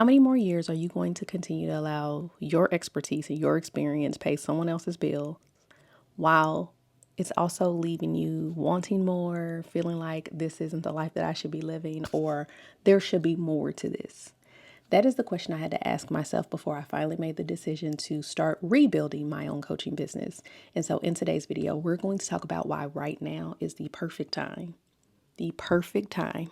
How many more years are you going to continue to allow your expertise and your experience pay someone else's bill while it's also leaving you wanting more, feeling like this isn't the life that I should be living, or there should be more to this? That is the question I had to ask myself before I finally made the decision to start rebuilding my own coaching business. And so in today's video, we're going to talk about why right now is the perfect time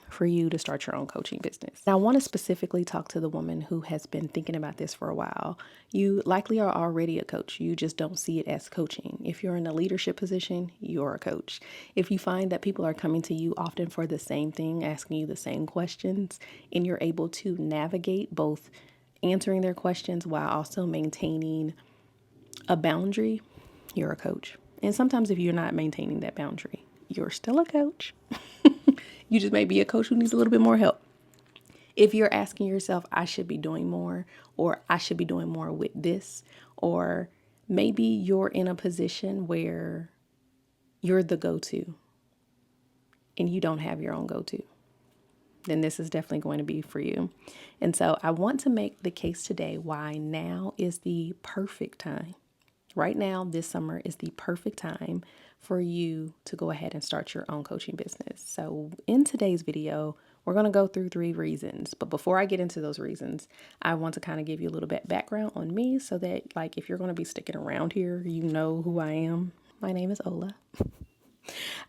for you to start your own coaching business. Now, I want to specifically talk to the woman who has been thinking about this for a while. You likely are already a coach. You just don't see it as coaching. If you're in a leadership position, you're a coach. If you find that people are coming to you often for the same thing, asking you the same questions, and you're able to navigate both answering their questions while also maintaining a boundary, you're a coach. And sometimes if you're not maintaining that boundary, you're still a coach. You just may be a coach who needs a little bit more help. If you're asking yourself, I should be doing more, or I should be doing more with this, or maybe you're in a position where you're the go-to and you don't have your own go-to, then this is definitely going to be for you. And so I want to make the case today why now is the perfect time. Right now, this summer is the perfect time for you to go ahead and start your own coaching business. So in today's video, we're going to go through 3 reasons. But before I get into those reasons, I want to kind of give you a little bit background on me so that, like, if you're going to be sticking around here, you know who I am. My name is Ola.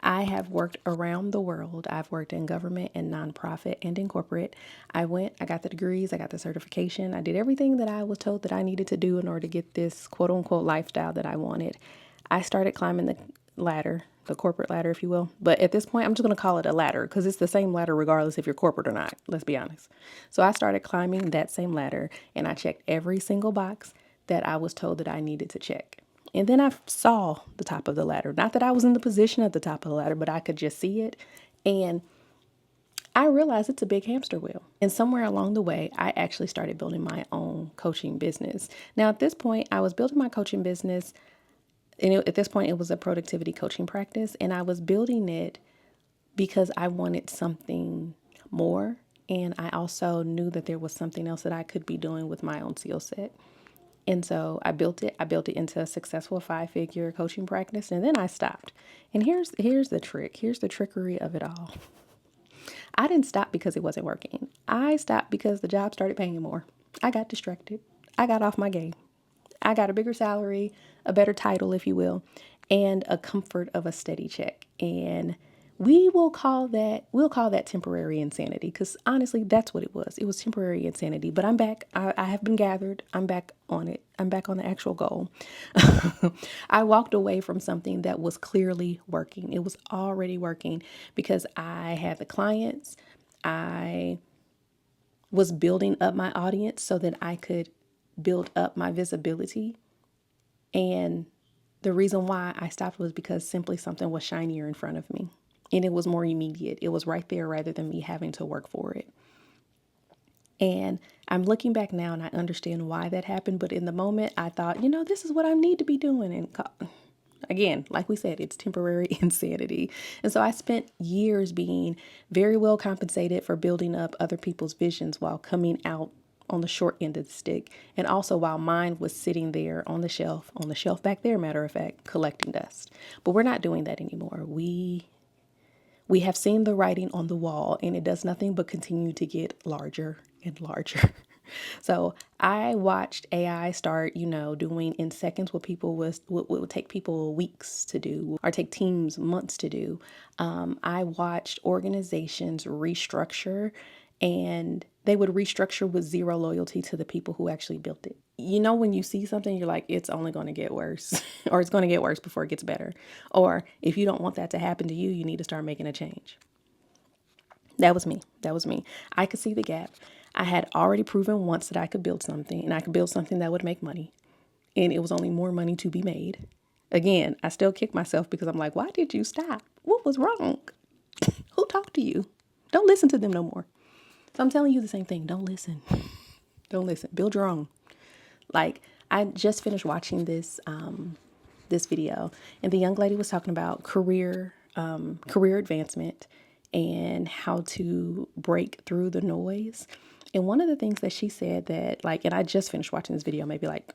I have worked around the world. I've worked in government and nonprofit and in corporate. I got the degrees, I got the certification. I did everything that I was told that I needed to do in order to get this quote unquote lifestyle that I wanted. I started climbing the ladder, the corporate ladder, if you will. But at this point, I'm just going to call it a ladder because it's the same ladder regardless if you're corporate or not. Let's be honest. So I started climbing that same ladder and I checked every single box that I was told that I needed to check. And then I saw the top of the ladder. Not that I was in the position at the top of the ladder, but I could just see it. And I realized it's a big hamster wheel. And somewhere along the way, I actually started building my own coaching business. Now, at this point, I was building my coaching business. And at this point, it was a productivity coaching practice. And I was building it because I wanted something more. And I also knew that there was something else that I could be doing with my own skill set. And so I built it. I built it into a successful 5-figure coaching practice. And then I stopped. And here's the trick. Here's the trickery of it all. I didn't stop because it wasn't working. I stopped because the job started paying more. I got distracted. I got off my game. I got a bigger salary, a better title, if you will, and a comfort of a steady check. And we'll call that temporary insanity because honestly, that's what it was. It was temporary insanity, but I'm back. I have been gathered. I'm back on it. I'm back on the actual goal. I walked away from something that was clearly working. It was already working because I had the clients. I was building up my audience so that I could build up my visibility. And the reason why I stopped was because simply something was shinier in front of me. And it was more immediate. It was right there rather than me having to work for it. And I'm looking back now and I understand why that happened. But in the moment, I thought, this is what I need to be doing. And again, like we said, it's temporary insanity. And so I spent years being very well compensated for building up other people's visions while coming out on the short end of the stick. And also while mine was sitting there on the shelf back there, matter of fact, collecting dust. But we're not doing that anymore. We have seen the writing on the wall and it does nothing but continue to get larger and larger. So I watched AI start, doing in seconds what would take people weeks to do or take teams months to do. I watched organizations restructure and they would restructure with zero loyalty to the people who actually built it. When you see something, you're like, it's only going to get worse or it's going to get worse before it gets better. Or if you don't want that to happen to you, you need to start making a change. That was me. I could see the gap. I had already proven once that I could build something and I could build something that would make money. And it was only more money to be made. Again, I still kick myself because I'm like, why did you stop? What was wrong? Who talked to you? Don't listen to them no more. So I'm telling you the same thing. Don't listen. Don't listen. Build your own. Like, I just finished watching this video and the young lady was talking about career advancement and how to break through the noise. And one of the things that she said that, like, and I just finished watching this video maybe like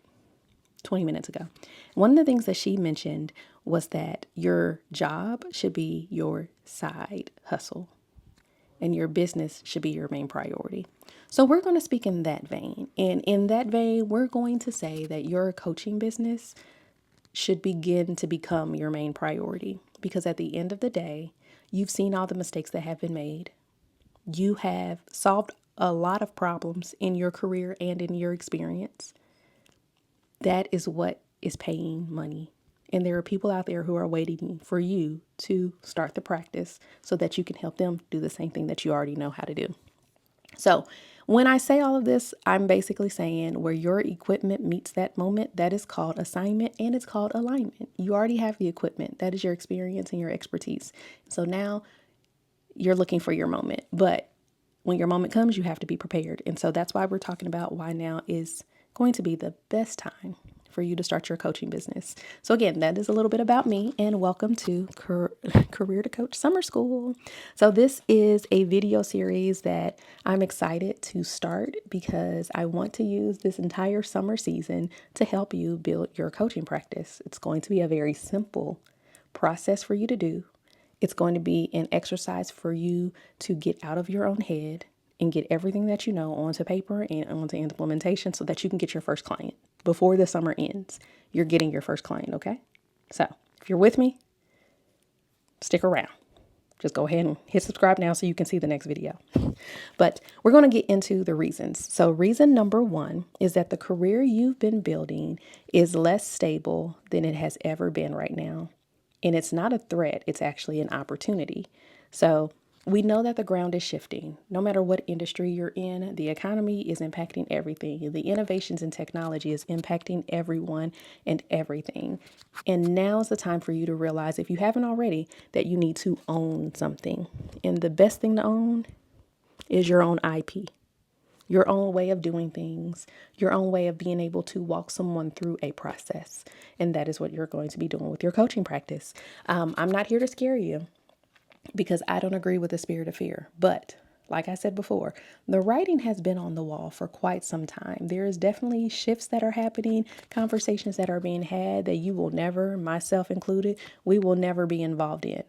20 minutes ago. One of the things that she mentioned was that your job should be your side hustle and your business should be your main priority. So we're going to speak in that vein. And in that vein, we're going to say that your coaching business should begin to become your main priority, because at the end of the day, you've seen all the mistakes that have been made. You have solved a lot of problems in your career and in your experience. That is what is paying money. And there are people out there who are waiting for you to start the practice so that you can help them do the same thing that you already know how to do. So when I say all of this, I'm basically saying where your equipment meets that moment, that is called assignment and it's called alignment. You already have the equipment. That is your experience and your expertise. So now you're looking for your moment. But when your moment comes, you have to be prepared. And so that's why we're talking about why now is going to be the best time for you to start your coaching business. So again, that is a little bit about me, and welcome to Career to Coach Summer School. So this is a video series that I'm excited to start because I want to use this entire summer season to help you build your coaching practice. It's going to be a very simple process for you to do. It's going to be an exercise for you to get out of your own head and get everything that you know onto paper and onto implementation so that you can get your first client. Before the summer ends, you're getting your first client, okay? So if you're with me, stick around. Just go ahead and hit subscribe now so you can see the next video. But we're going to get into the reasons. So reason number one is that the career you've been building is less stable than it has ever been right now. And it's not a threat, it's actually an opportunity. So we know that the ground is shifting. No matter what industry you're in, the economy is impacting everything. The innovations in technology is impacting everyone and everything. And now is the time for you to realize, if you haven't already, that you need to own something. And the best thing to own is your own IP. Your own way of doing things, your own way of being able to walk someone through a process. And that is what you're going to be doing with your coaching practice. I'm not here to scare you because I don't agree with the spirit of fear. But like I said before, the writing has been on the wall for quite some time. There is definitely shifts that are happening, conversations that are being had that you will never, myself included, we will never be involved in.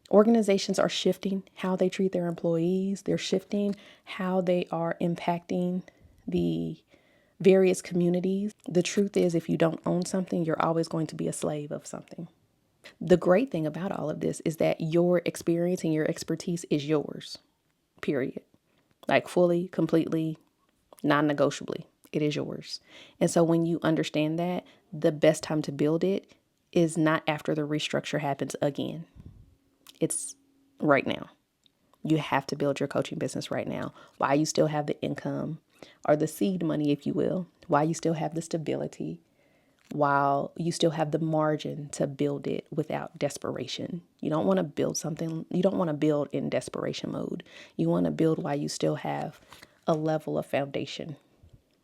Organizations are shifting how they treat their employees. They're shifting how they are impacting the various communities. The truth is, if you don't own something, you're always going to be a slave of something. The great thing about all of this is that your experience and your expertise is yours, period. Like fully, completely, non-negotiably, it is yours. And so when you understand that, the best time to build it is not after the restructure happens again. It's right now. You have to build your coaching business right now while you still have the income or the seed money, if you will, while you still have the stability, while you still have the margin to build it without desperation. You don't want to build something. You don't want to build in desperation mode. You want to build while you still have a level of foundation.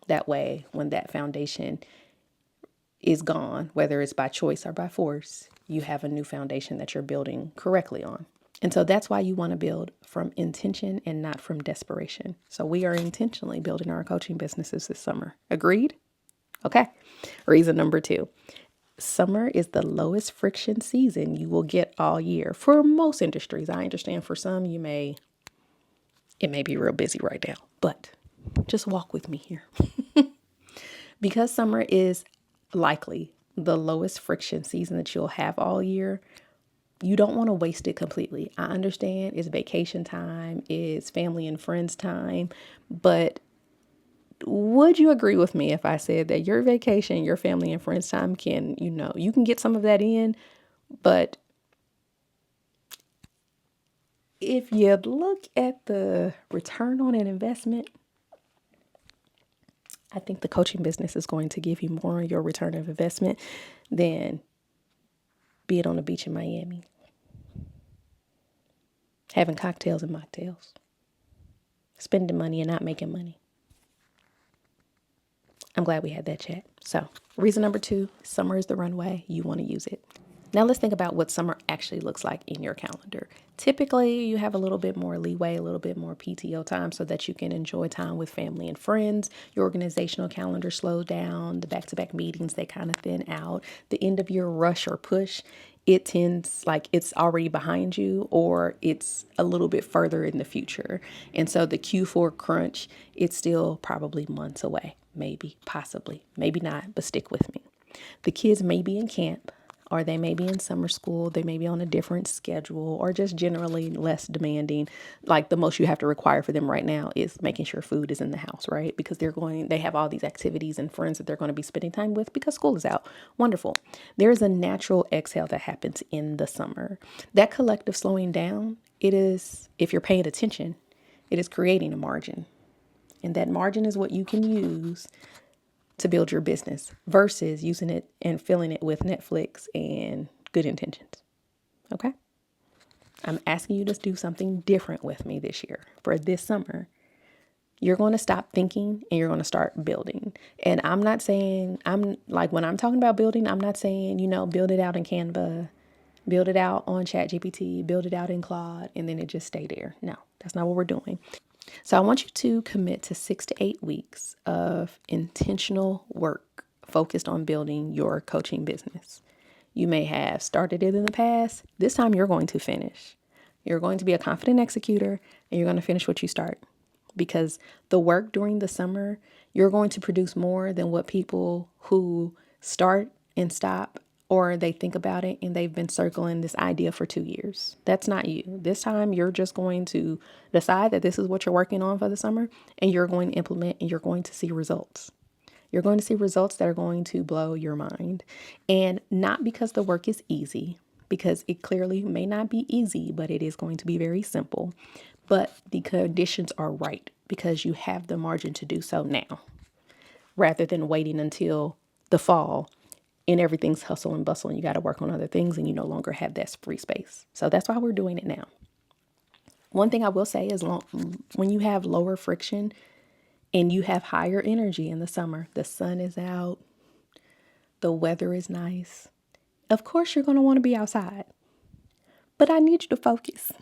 That way, when that foundation is gone, whether it's by choice or by force, you have a new foundation that you're building correctly on. And so that's why you want to build from intention and not from desperation. So we are intentionally building our coaching businesses this summer. Agreed? Okay. Reason number two. Summer is the lowest friction season you will get all year for most industries. I understand for some it may be real busy right now, but just walk with me here. Because summer is likely the lowest friction season that you'll have all year, you don't want to waste it completely. I understand it's vacation time, it's family and friends time, but would you agree with me if I said that your vacation, your family and friends time can, you can get some of that in, but if you look at the return on an investment, I think the coaching business is going to give you more on your return of investment than being on the beach in Miami, having cocktails and mocktails, spending money and not making money. I'm glad we had that chat. So reason number two, summer is the runway. You want to use it. Now let's think about what summer actually looks like in your calendar. Typically, you have a little bit more leeway, a little bit more PTO time so that you can enjoy time with family and friends. Your organizational calendar slows down. The back-to-back meetings, they kind of thin out. The end of year rush or push, it tends like it's already behind you or it's a little bit further in the future. And so the Q4 crunch, it's still probably months away, maybe, possibly, maybe not, but stick with me. The kids may be in camp, or they may be in summer school, they may be on a different schedule, or just generally less demanding. Like the most you have to require for them right now is making sure food is in the house, right? Because they have all these activities and friends that they're going to be spending time with because school is out. Wonderful. There is a natural exhale that happens in the summer. That collective slowing down, it is, if you're paying attention, it is creating a margin. And that margin is what you can use to build your business versus using it and filling it with Netflix and good intentions. Okay? I'm asking you to do something different with me this year for this summer. You're going to stop thinking and you're going to start building. And I'm not saying, I'm like, when I'm talking about building, I'm not saying, build it out in Canva, build it out on ChatGPT, build it out in Claude, and then it just stay there. No, that's not what we're doing. So I want you to commit to 6 to 8 weeks of intentional work focused on building your coaching business. You may have started it in the past. This time you're going to finish. You're going to be a confident executor and you're going to finish what you start. Because the work during the summer, you're going to produce more than what people who start and stop or they think about it and they've been circling this idea for 2 years. That's not you. This time you're just going to decide that this is what you're working on for the summer and you're going to implement and you're going to see results. You're going to see results that are going to blow your mind. And not because the work is easy, because it clearly may not be easy, but it is going to be very simple. But the conditions are right because you have the margin to do so now rather than waiting until the fall and everything's hustle and bustle and you got to work on other things and you no longer have that free space. So that's why we're doing it now. One thing I will say is when you have lower friction and you have higher energy in the summer, the sun is out, the weather is nice. Of course, you're going to want to be outside, but I need you to focus.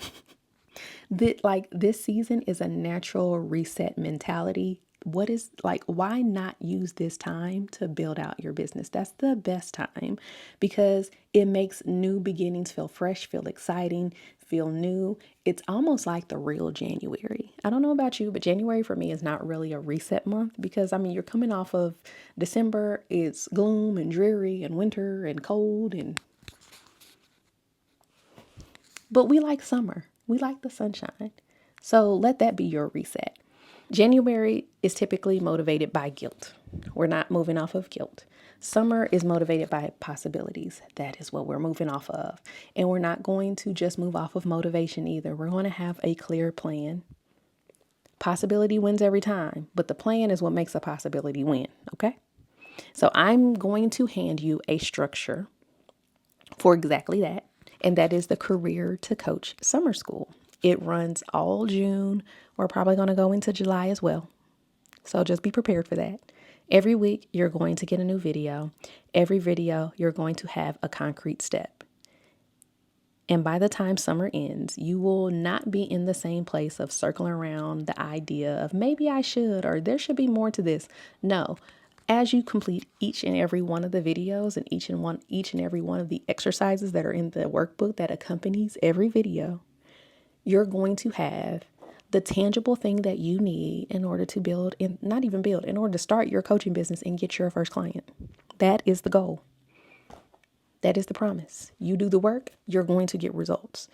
This season is a natural reset mentality. Why not use this time to build out your business? That's the best time because it makes new beginnings feel fresh, feel exciting, feel new. It's almost like the real January. I don't know about you, but January for me is not really a reset month because you're coming off of December. It's gloom and dreary and winter and cold but we like summer. We like the sunshine. So let that be your reset. January is typically motivated by guilt. We're not moving off of guilt. Summer is motivated by possibilities. That is what we're moving off of. And we're not going to just move off of motivation either. We're going to have a clear plan. Possibility wins every time, but the plan is what makes a possibility win. Okay? So I'm going to hand you a structure for exactly that. And that is the Career to Coach Summer School. It runs all June. We're probably going to go into July as well. So just be prepared for that. Every week, you're going to get a new video. Every video, you're going to have a concrete step. And by the time summer ends, you will not be in the same place of circling around the idea of maybe I should or there should be more to this. No. As you complete each and every one of the videos and each and every one of the exercises that are in the workbook that accompanies every video, you're going to have the tangible thing that you need in order to build and not even build, in order to start your coaching business and get your first client. That is the goal. That is the promise. You do the work, you're going to get results.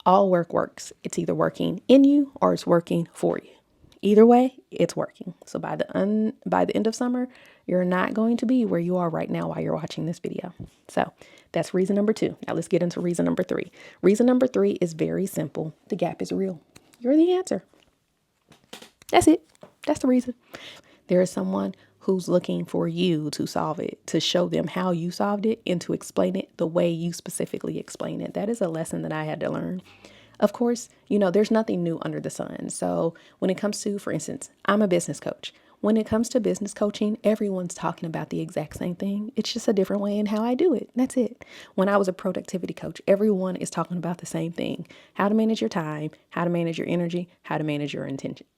All work works. It's either working in you or it's working for you. Either way, it's working. So by the end of summer, you're not going to be where you are right now while you're watching this video. So that's reason number 2. Now let's get into reason number 3. Reason number 3 is very simple. The gap is real. You're the answer. That's it. That's the reason. There is someone who's looking for you to solve it, to show them how you solved it and to explain it the way you specifically explain it. That is a lesson that I had to learn. Of course, there's nothing new under the sun. So when it comes to, for instance, I'm a business coach. When it comes to business coaching, everyone's talking about the exact same thing. It's just a different way in how I do it. That's it. When I was a productivity coach, everyone is talking about the same thing: how to manage your time, how to manage your energy, how to manage your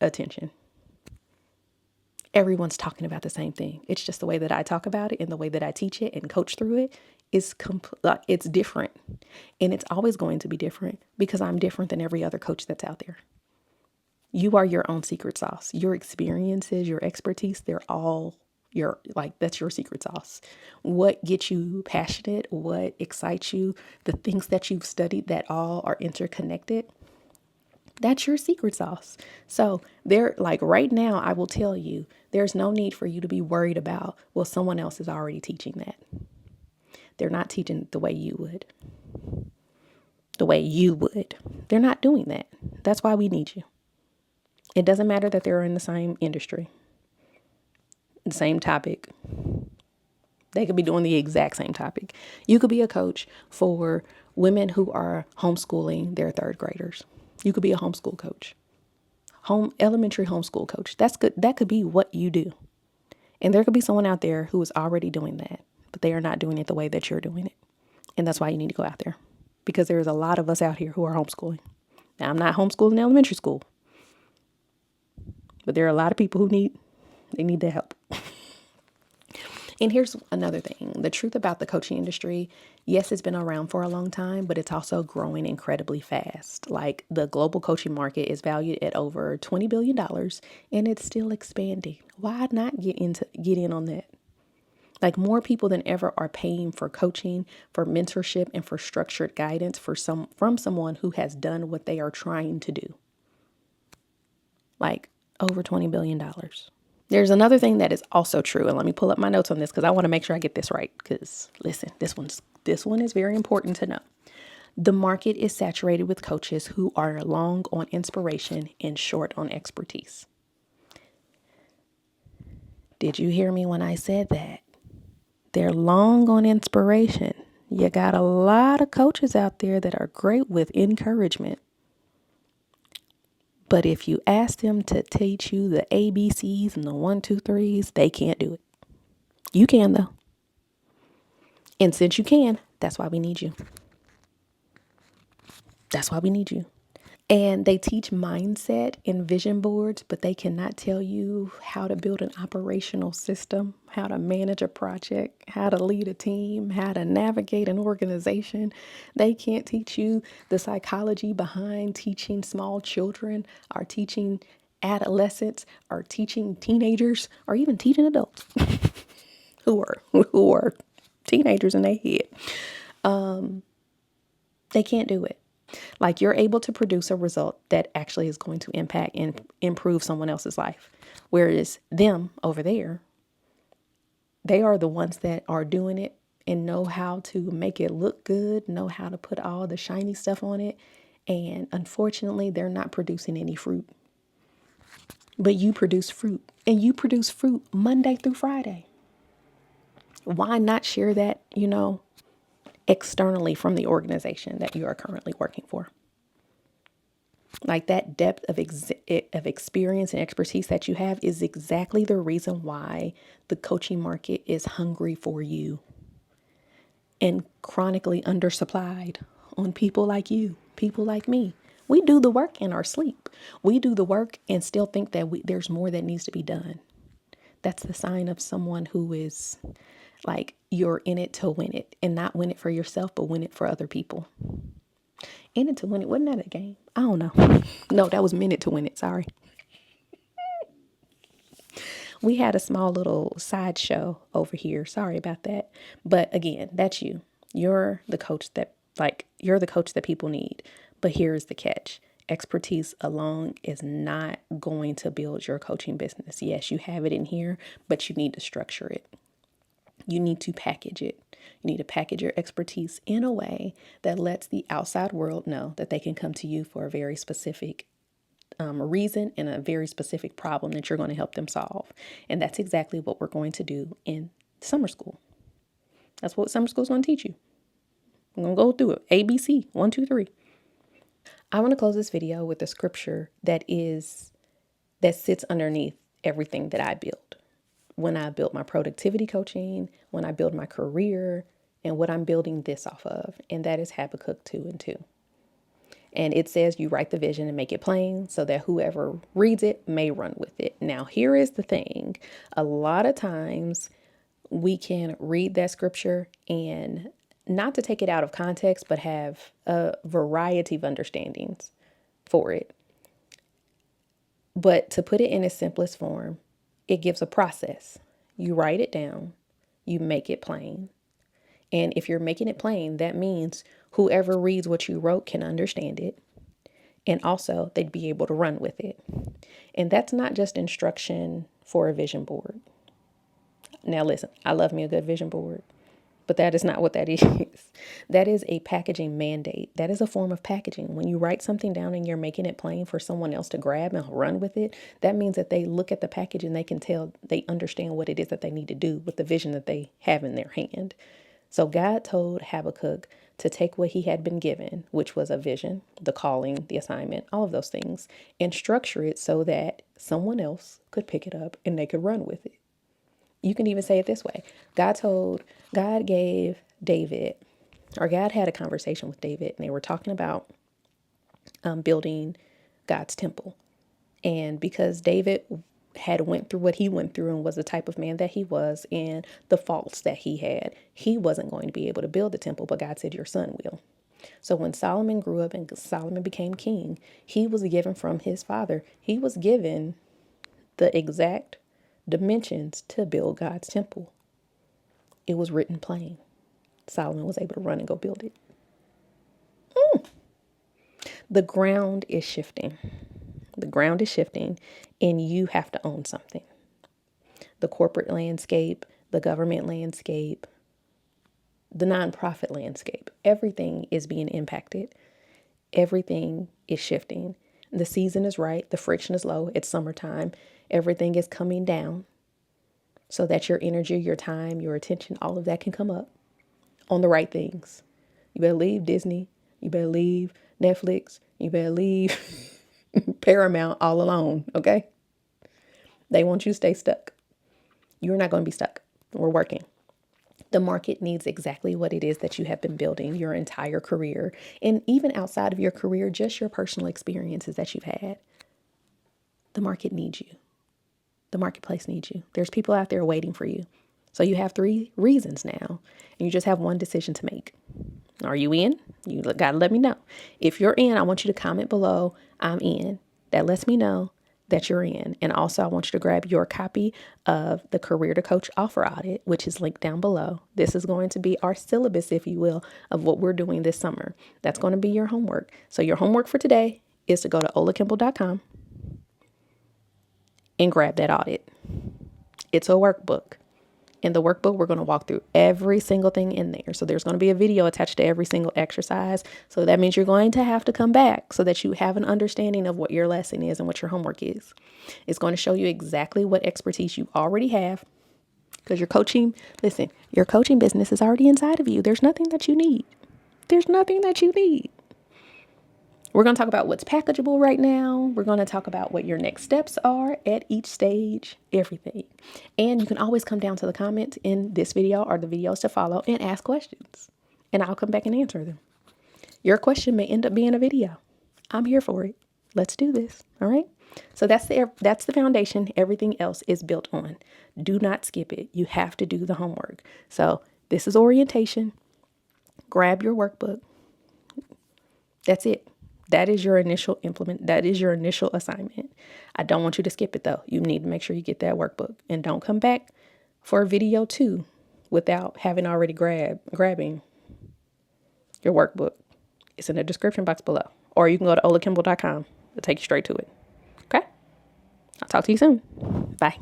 attention. Everyone's talking about the same thing. It's just the way that I talk about it and the way that I teach it and coach through it is it's different. And it's always going to be different because I'm different than every other coach that's out there. You are your own secret sauce. Your experiences, your expertise, they're all that's your secret sauce. What gets you passionate, what excites you, the things that you've studied that all are interconnected, that's your secret sauce. So there, like right now, I will tell you, there's no need for you to be worried about, well, someone else is already teaching that. They're not teaching it the way you would. The way you would. They're not doing that. That's why we need you. It doesn't matter that they're in the same industry, the same topic. They could be doing the exact same topic. You could be a coach for women who are homeschooling their third graders. You could be a homeschool coach. Elementary homeschool coach. That's good. That could be what you do. And there could be someone out there who is already doing that, but they are not doing it the way that you're doing it. And that's why you need to go out there, because there's a lot of us out here who are homeschooling. Now, I'm not homeschooling elementary school, but there are a lot of people who need the help. And here's another thing. The truth about the coaching industry, yes, it's been around for a long time, but it's also growing incredibly fast. Like the global coaching market is valued at over $20 billion and it's still expanding. Why not get in on that? Like more people than ever are paying for coaching, for mentorship, and for structured guidance from someone who has done what they are trying to do. Like over $20 billion. There's another thing that is also true, and let me pull up my notes on this because I want to make sure I get this right. Because listen, this one is very important to know. The market is saturated with coaches who are long on inspiration and short on expertise. Did you hear me when I said that? They're long on inspiration. You got a lot of coaches out there that are great with encouragement. But if you ask them to teach you the ABCs and the 1, 2, 3s, they can't do it. You can though. And since you can, that's why we need you. That's why we need you. And they teach mindset and vision boards, but they cannot tell you how to build an operational system, how to manage a project, how to lead a team, how to navigate an organization. They can't teach you the psychology behind teaching small children or teaching adolescents or teaching teenagers or even teaching adults who are teenagers in their head. They can't do it. Like you're able to produce a result that actually is going to impact and improve someone else's life. Whereas them over there, they are the ones that are doing it and know how to make it look good, know how to put all the shiny stuff on it. And unfortunately, they're not producing any fruit. But you produce fruit, and you produce fruit Monday through Friday. Why not share that, externally from the organization that you are currently working for? Like that depth of experience and expertise that you have is exactly the reason why the coaching market is hungry for you and chronically undersupplied on people like you, people like me. We do the work in our sleep. We do the work and still think that there's more that needs to be done. That's the sign of someone who is like, you're in it to win it, and not win it for yourself, but win it for other people. In it to win it. Wasn't that a game? I don't know. No, that was Minute to Win It. Sorry. We had a small little sideshow over here. Sorry about that. But again, that's you. You're the coach that people need. But here's the catch. Expertise alone is not going to build your coaching business. Yes, you have it in here, but you need to structure it. You need to package it. You need to package your expertise in a way that lets the outside world know that they can come to you for a very specific reason and a very specific problem that you're going to help them solve. And that's exactly what we're going to do in summer school. That's what summer school is going to teach you. I'm going to go through it. ABC, 1, 2, 3. I want to close this video with a scripture that sits underneath everything that I built. When I built my productivity coaching, when I built my career, and what I'm building this off of. And that is Habakkuk 2:2. And it says you write the vision and make it plain so that whoever reads it may run with it. Now, here is the thing. A lot of times we can read that scripture and not to take it out of context, but have a variety of understandings for it. But to put it in its simplest form, it gives a process. You write it down, you make it plain. And if you're making it plain, that means whoever reads what you wrote can understand it. And also, they'd be able to run with it. And that's not just instruction for a vision board. Now, listen, I love me a good vision board, but that is not what that is. That is a packaging mandate. That is a form of packaging. When you write something down and you're making it plain for someone else to grab and run with it, that means that they look at the package and they can tell, they understand what it is that they need to do with the vision that they have in their hand. So God told Habakkuk to take what he had been given, which was a vision, the calling, the assignment, all of those things, and structure it so that someone else could pick it up and they could run with it. You can even say it this way. God gave David, or God had a conversation with David, and they were talking about building God's temple. And because David had went through what he went through and was the type of man that he was and the faults that he had, he wasn't going to be able to build the temple, but God said, your son will. So when Solomon grew up and Solomon became king, he was given from his father, he was given the exact dimensions to build God's temple. It was written plain. Solomon was able to run and go build it. The ground is shifting. The ground is shifting, and you have to own something. The corporate landscape, the government landscape, the nonprofit landscape, everything is being impacted. Everything is shifting. The season is right. The friction is low. It's summertime. Everything is coming down so that your energy, your time, your attention, all of that can come up on the right things. You better leave Disney. You better leave Netflix. You better leave Paramount all alone, okay? They want you to stay stuck. You're not going to be stuck. We're working. The market needs exactly what it is that you have been building your entire career. And even outside of your career, just your personal experiences that you've had. The market needs you. The marketplace needs you. There's people out there waiting for you. So you have 3 reasons now, and you just have one decision to make. Are you in? You got to let me know. If you're in, I want you to comment below, I'm in. That lets me know that you're in. And also, I want you to grab your copy of the Career to Coach Offer Audit, which is linked down below. This is going to be our syllabus, if you will, of what we're doing this summer. That's going to be your homework. So your homework for today is to go to olakimble.com and grab that audit. It's a workbook. In the workbook, we're going to walk through every single thing in there. So there's going to be a video attached to every single exercise. So that means you're going to have to come back so that you have an understanding of what your lesson is and what your homework is. It's going to show you exactly what expertise you already have because your coaching business is already inside of you. There's nothing that you need. There's nothing that you need. We're going to talk about what's packageable right now. We're going to talk about what your next steps are at each stage, everything. And you can always come down to the comments in this video or the videos to follow and ask questions. And I'll come back and answer them. Your question may end up being a video. I'm here for it. Let's do this. All right. So that's the foundation. Everything else is built on. Do not skip it. You have to do the homework. So this is orientation. Grab your workbook. That's it. That is your initial That is your initial assignment. I don't want you to skip it though. You need to make sure you get that workbook and don't come back for video 2 without having already grabbing your workbook. It's in the description box below, or you can go to olakimble.com. It'll take you straight to it. Okay. I'll talk to you soon. Bye.